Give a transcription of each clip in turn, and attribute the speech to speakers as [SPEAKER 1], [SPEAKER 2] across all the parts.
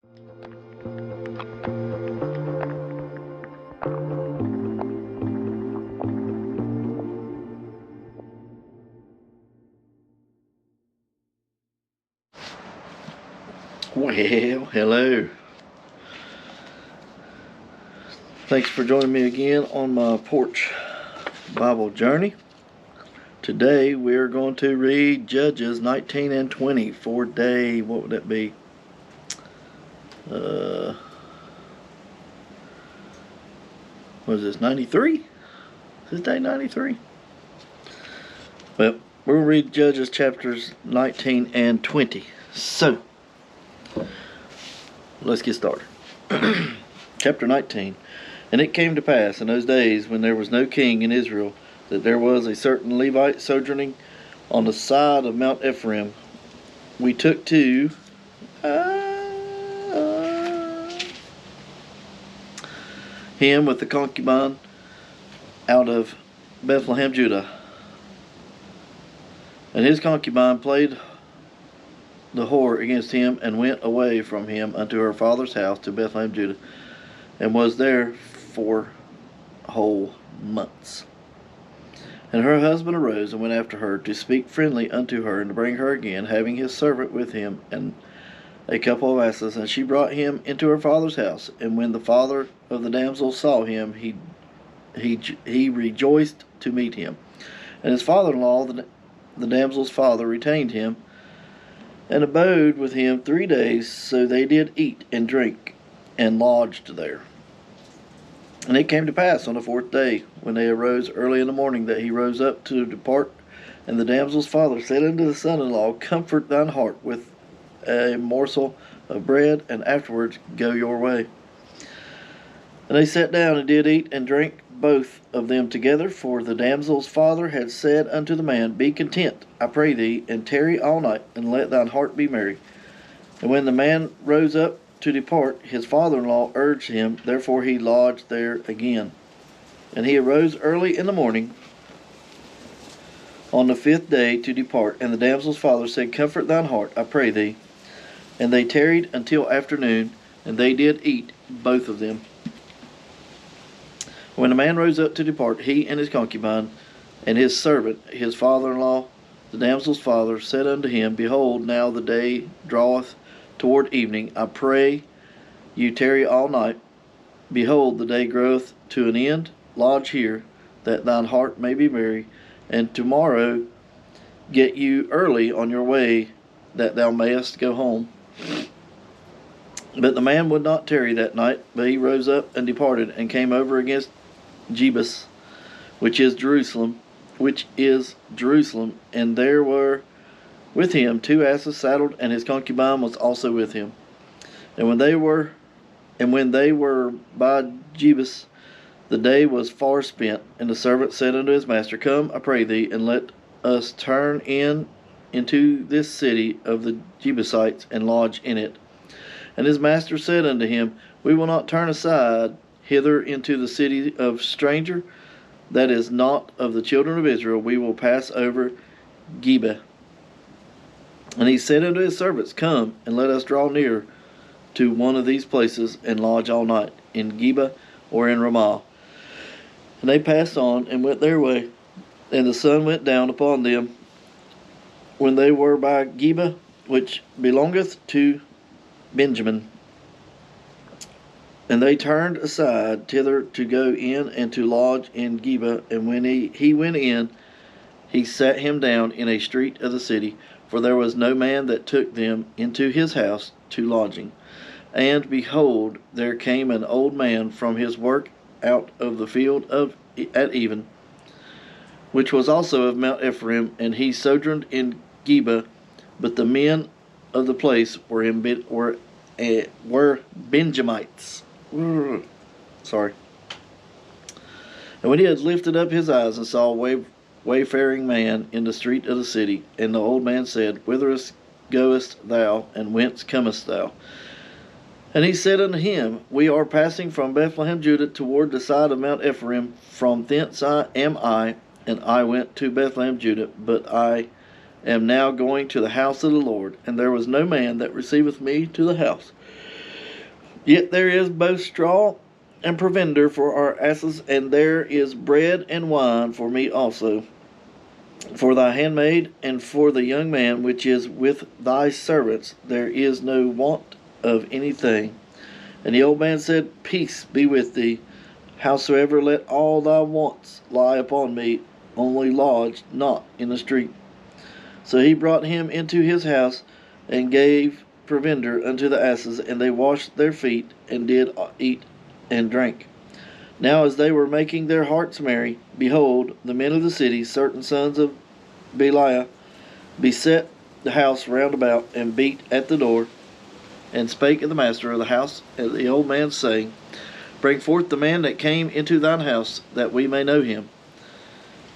[SPEAKER 1] Well, hello. Thanks for joining me again on my Porch Bible journey. Today we're going to read Judges 19 and 20 for day, what would that be? What is this, 93? Is this day 93? Well, we'll read Judges chapters 19 and 20. So, let's get started. Chapter 19. And it came to pass in those days when there was no king in Israel, that there was a certain Levite sojourning on the side of Mount Ephraim. We took to him with the concubine out of Bethlehem, Judah. And his concubine played the whore against him, and went away from him unto her father's house to Bethlehem, Judah, and was there 4 whole months. And her husband arose and went after her to speak friendly unto her, and to bring her again, having his servant with him and a couple of asses. And she brought him into her father's house. And when the father of the damsel saw him, he rejoiced to meet him. And his father-in-law, the damsel's father, retained him, and abode with him 3 days. So they did eat and drink, and lodged there. And it came to pass on the 4th day, when they arose early in the morning, that he rose up to depart. And the damsel's father said unto the son-in-law, Comfort thine heart with a morsel of bread, and afterwards go your way. And they sat down and did eat and drink, both of them together. For the damsel's father had said unto the man, Be content, I pray thee, and tarry all night, and let thine heart be merry. And when the man rose up to depart, his father-in-law urged him, therefore he lodged there again. And he arose early in the morning on the 5th day to depart. And the damsel's father said, Comfort thine heart, I pray thee. And they tarried until afternoon, and they did eat, both of them. When the man rose up to depart, he and his concubine and his servant, his father-in-law, the damsel's father, said unto him, Behold, now the day draweth toward evening. I pray you tarry all night. Behold, the day groweth to an end. Lodge here, that thine heart may be merry. And tomorrow get you early on your way, that thou mayest go home. But the man would not tarry that night, but he rose up and departed, and came over against Jebus, which is Jerusalem, and there were with him 2 asses saddled, and his concubine was also with him. And when they were by Jebus, the day was far spent. And the servant said unto his master, Come, I pray thee, and let us turn into this city of the Jebusites, and lodge in it. And his master said unto him, We will not turn aside hither into the city of stranger, that is not of the children of Israel. We will pass over Gibeah. And he said unto his servants, Come, and let us draw near to one of these places, and lodge all night, in Gibeah or in Ramah. And they passed on, and went their way. And the sun went down upon them when they were by Gibeah, which belongeth to Benjamin. And they turned aside thither to go in and to lodge in Gibeah. And when he went in, he sat him down in a street of the city, for there was no man that took them into his house to lodging. And behold, there came an old man from his work out of the field at even, which was also of Mount Ephraim, and he sojourned in Gibeah. But the men of the place were Benjamites. Sorry. And when he had lifted up his eyes and saw a wayfaring man in the street of the city, and the old man said, Whither goest thou, and whence comest thou? And he said unto him, We are passing from Bethlehem, Judah, toward the side of Mount Ephraim. From thence am I, and I went to Bethlehem, Judah, but I am now going to the house of the Lord. And there was no man that receiveth me to the house. Yet there is both straw and provender for our asses, and there is bread and wine for me also, for thy handmaid, and for the young man which is with thy servants. There is no want of anything. And the old man said, Peace be with thee. Howsoever, let all thy wants lie upon me, only lodge not in the street. So he brought him into his house, and gave provender unto the asses, and they washed their feet, and did eat and drink. Now as they were making their hearts merry, behold, the men of the city, certain sons of Belial, beset the house round about, and beat at the door, and spake of the master of the house and the old man, saying, Bring forth the man that came into thine house, that we may know him.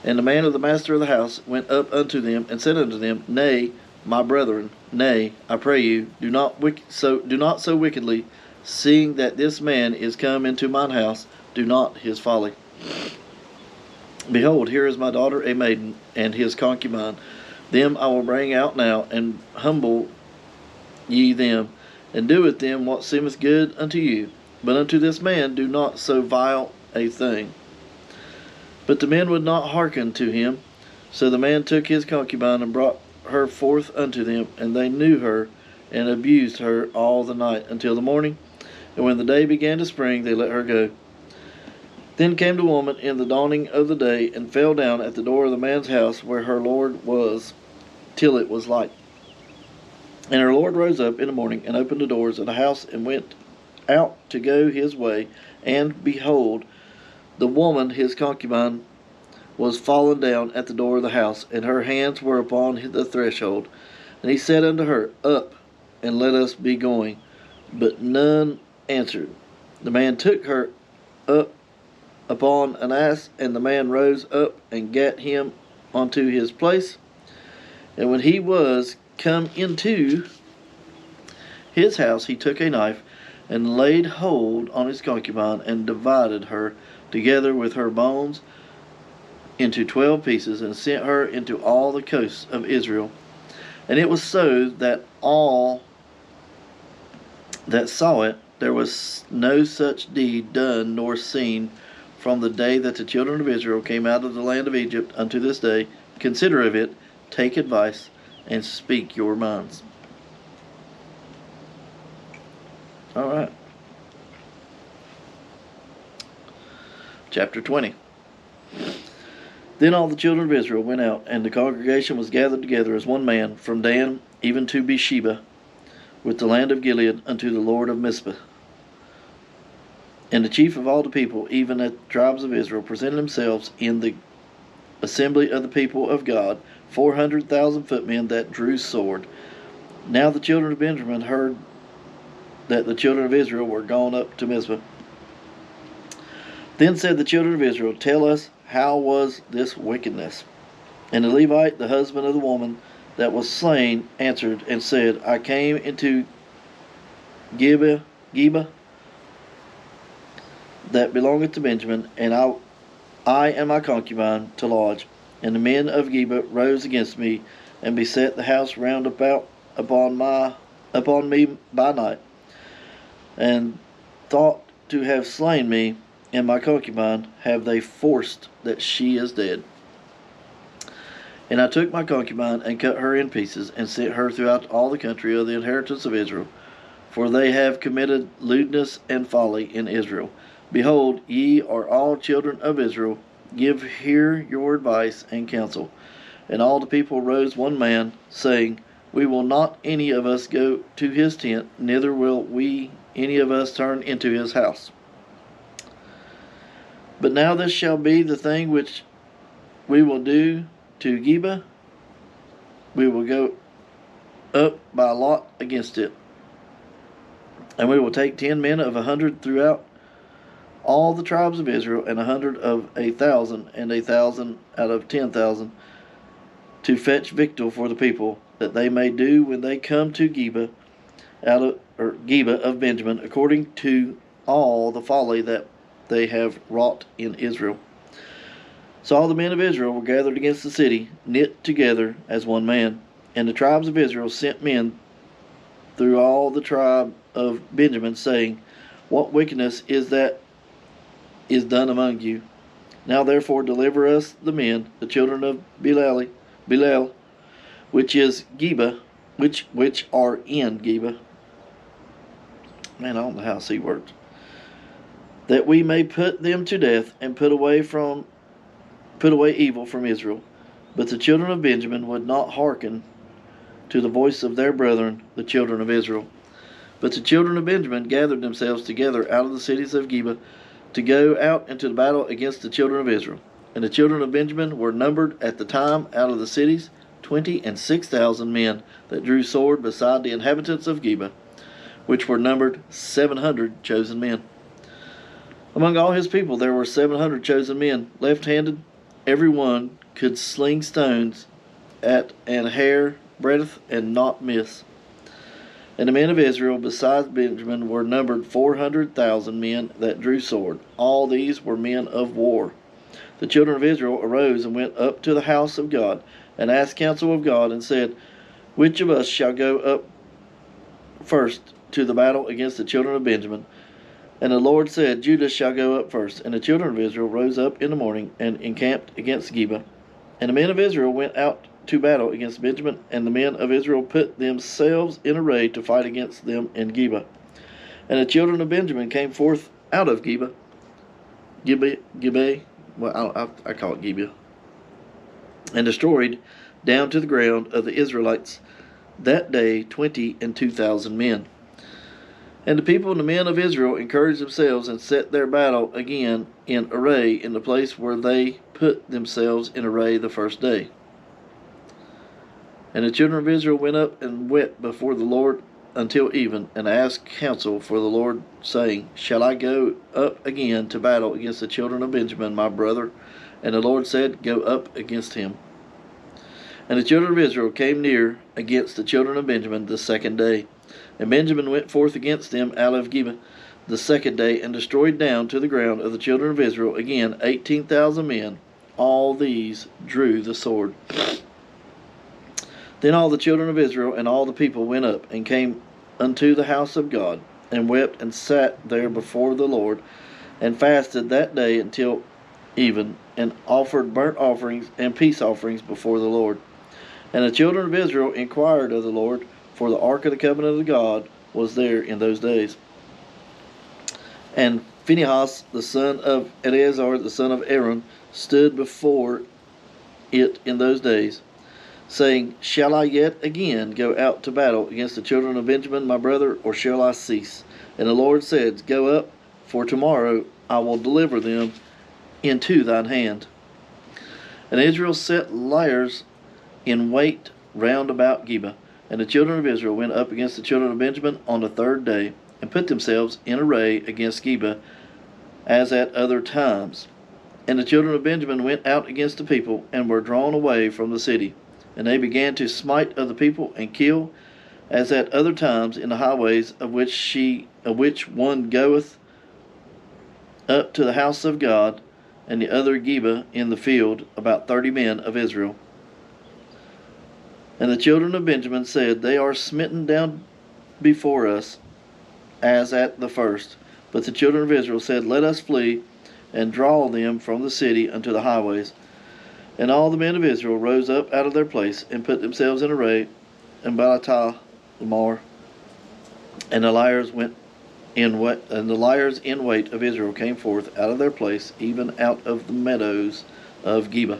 [SPEAKER 1] And the man of the master of the house went up unto them, and said unto them, Nay, my brethren, nay, I pray you, do not so wickedly, seeing that this man is come into mine house, do not his folly. Behold, here is my daughter a maiden, and his concubine. Them I will bring out now, and humble ye them, and do with them what seemeth good unto you. But unto this man do not so vile a thing. But the men would not hearken to him. So the man took his concubine, and brought her forth unto them, and they knew her, and abused her all the night until the morning. And when the day began to spring, they let her go. Then came the woman in the dawning of the day, and fell down at the door of the man's house where her lord was, till it was light. And her lord rose up in the morning, and opened the doors of the house, and went out to go his way. And behold, the woman his concubine was fallen down at the door of the house, and her hands were upon the threshold. And he said unto her, Up, and let us be going. But none answered. The man took her up upon an ass, and the man rose up and gat him unto his place. And when he was come into his house, he took a knife, and laid hold on his concubine, and divided her together with her bones into 12 pieces, and sent her into all the coasts of Israel. And it was so that all that saw it, there was no such deed done nor seen from the day that the children of Israel came out of the land of Egypt unto this day. Consider of it, take advice, and speak your minds. All right. Chapter 20. Then all the children of Israel went out, and the congregation was gathered together as one man, from Dan even to Beersheba, with the land of Gilead, unto the Lord of Mizpah. And the chief of all the people, even the tribes of Israel, presented themselves in the assembly of the people of God, 400,000 footmen that drew sword. Now the children of Benjamin heard that the children of Israel were gone up to Mizpah. Then said the children of Israel, Tell us, how was this wickedness? And the Levite, the husband of the woman that was slain, answered and said, I came into Geba that belongeth to Benjamin, and I and my concubine to lodge. And the men of Geba rose against me, and beset the house round about upon me by night, and thought to have slain me and my concubine have they forced that she is dead. And I took my concubine, and cut her in pieces, and sent her throughout all the country of the inheritance of Israel, for they have committed lewdness and folly in Israel. Behold, ye are all children of Israel, give here your advice and counsel. And all the people rose one man, saying, We will not any of us go to his tent, neither will we any of us turn into his house. But now this shall be the thing which we will do to Geba. We will go up by lot against it, and we will take 10 men of 100 throughout all the tribes of Israel, and 100 of 1,000, and 1,000 out of 10,000, to fetch victual for the people, that they may do when they come to Geba of Benjamin, according to all the folly that they have wrought in Israel. So all the men of Israel were gathered against the city, knit together as one man. And the tribes of Israel sent men through all the tribe of Benjamin, saying, What wickedness is that is done among you? Now therefore deliver us the men, the children of Belial, which is Geba, which are in Geba. Man, I don't know how C works. That we may put them to death and put away evil from Israel. But the children of Benjamin would not hearken to the voice of their brethren, the children of Israel. But the children of Benjamin gathered themselves together out of the cities of Geba to go out into the battle against the children of Israel. And the children of Benjamin were numbered at the time out of the cities 26,000 men that drew sword beside the inhabitants of Geba, which were numbered 700 chosen men. Among all his people there were 700 chosen men, left-handed. Every one could sling stones at an hair breadth and not miss. And the men of Israel besides Benjamin were numbered 400,000 men that drew sword. All these were men of war. The children of Israel arose and went up to the house of God, and asked counsel of God, and said, Which of us shall go up first to the battle against the children of Benjamin? And the Lord said, Judah shall go up first. And the children of Israel rose up in the morning, and encamped against Geba. And the men of Israel went out to battle against Benjamin, and the men of Israel put themselves in array to fight against them in Geba. And the children of Benjamin came forth out of Geba, well, I call it Geba, and destroyed down to the ground of the Israelites that day 22,000 men. And the people and the men of Israel encouraged themselves and set their battle again in array in the place where they put themselves in array the first day. And the children of Israel went up and wept before the Lord until even, and asked counsel for the Lord, saying, Shall I go up again to battle against the children of Benjamin, my brother? And the Lord said, Go up against him. And the children of Israel came near against the children of Benjamin the second day. And Benjamin went forth against them out of Geba the second day, and destroyed down to the ground of the children of Israel again 18,000 men. All these drew the sword. Then all the children of Israel and all the people went up, and came unto the house of God, and wept and sat there before the Lord, and fasted that day until even, and offered burnt offerings and peace offerings before the Lord. And the children of Israel inquired of the Lord, for the ark of the covenant of God was there in those days. And Phinehas, the son of Eleazar, the son of Aaron, stood before it in those days, saying, Shall I yet again go out to battle against the children of Benjamin, my brother, or shall I cease? And the Lord said, Go up, for tomorrow I will deliver them into thine hand. And Israel set liers in wait round about Geba. And the children of Israel went up against the children of Benjamin on the third day, and put themselves in array against Geba, as at other times. And the children of Benjamin went out against the people, and were drawn away from the city. And they began to smite of the people, and kill, as at other times, in the highways of which one goeth up to the house of God, and the other Geba in the field, about 30 men of Israel. And the children of Benjamin said, They are smitten down before us, as at the first. But the children of Israel said, Let us flee, and draw them from the city unto the highways. And all the men of Israel rose up out of their place, and put themselves in array in Balatah Lamar. And the liers in wait of Israel came forth out of their place, even out of the meadows of Geba.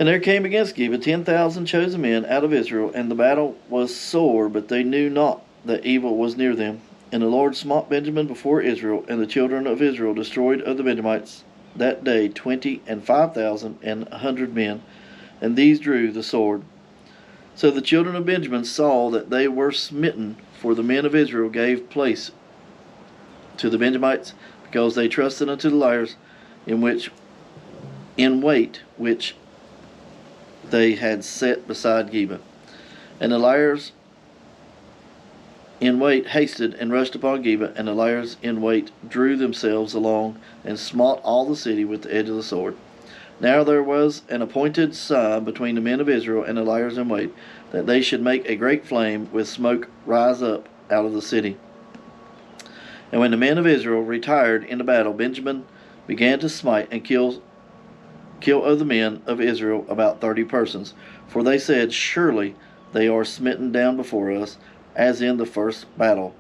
[SPEAKER 1] And there came against Geba 10,000 chosen men out of Israel, and the battle was sore, but they knew not that evil was near them. And the Lord smote Benjamin before Israel, and the children of Israel destroyed of the Benjamites that day 25,100 men, and these drew the sword. So the children of Benjamin saw that they were smitten, for the men of Israel gave place to the Benjamites, because they trusted unto the liers in wait which they had set beside Geba. And the liers in wait hasted and rushed upon Geba, and the liers in wait drew themselves along, and smote all the city with the edge of the sword. Now there was an appointed sign between the men of Israel and the liers in wait, that they should make a great flame with smoke rise up out of the city. And when the men of Israel retired into battle, Benjamin began to smite and kill of the men of Israel about 30 persons. For they said, Surely they are smitten down before us, as in the first battle.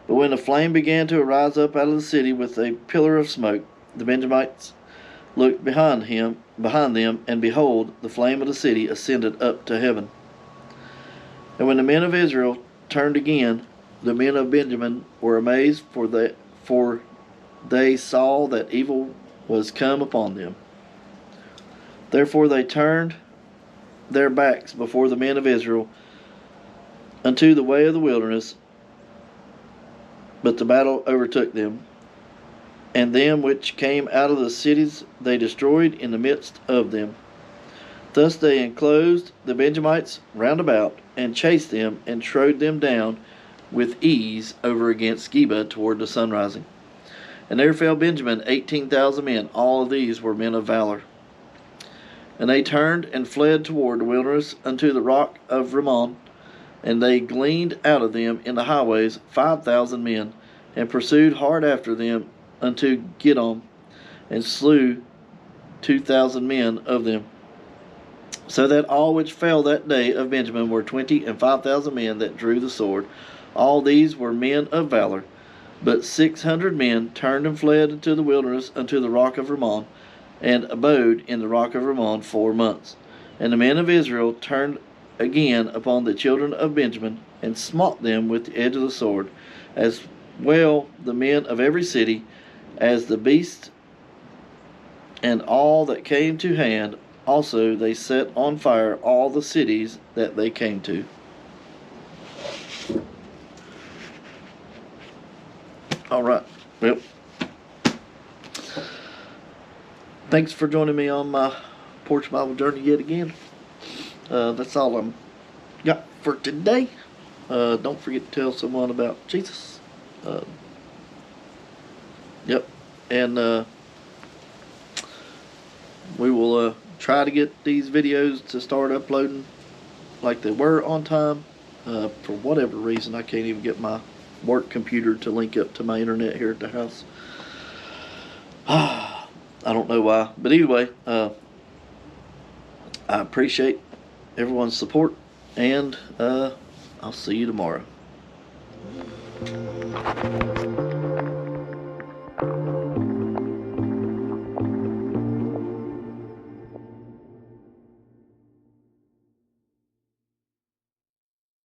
[SPEAKER 1] But when a flame began to arise up out of the city with a pillar of smoke, the Benjamites looked behind them, and behold, the flame of the city ascended up to heaven. And when the men of Israel turned again, the men of Benjamin were amazed, for they saw that evil was come upon them. Therefore they turned their backs before the men of Israel unto the way of the wilderness, but the battle overtook them, and them which came out of the cities they destroyed in the midst of them. Thus they enclosed the Benjamites round about, and chased them, and trode them down with ease over against Geba toward the sunrising. And there fell Benjamin 18,000 men. All of these were men of valor. And they turned and fled toward the wilderness unto the rock of Rimmon, and they gleaned out of them in the highways 5,000 men, and pursued hard after them unto Gidom, and slew 2,000 men of them. So that all which fell that day of Benjamin were 20 and 5,000 men that drew the sword. All these were men of valor. But 600 men turned and fled into the wilderness unto the rock of Rimmon, and abode in the rock of Rimmon 4 months. And the men of Israel turned again upon the children of Benjamin, and smote them with the edge of the sword, as well the men of every city, as the beasts, and all that came to hand. Also they set on fire all the cities that they came to. All right. Well, thanks for joining me on my Porch Bible journey yet again. That's all I'm got for today. Don't forget to tell someone about Jesus. Yep. And we will try to get these videos to start uploading like they were on time. For whatever reason, I can't even get my work computer to link up to my internet here at the house. I don't know why. But anyway, I appreciate everyone's support, and I'll see you tomorrow.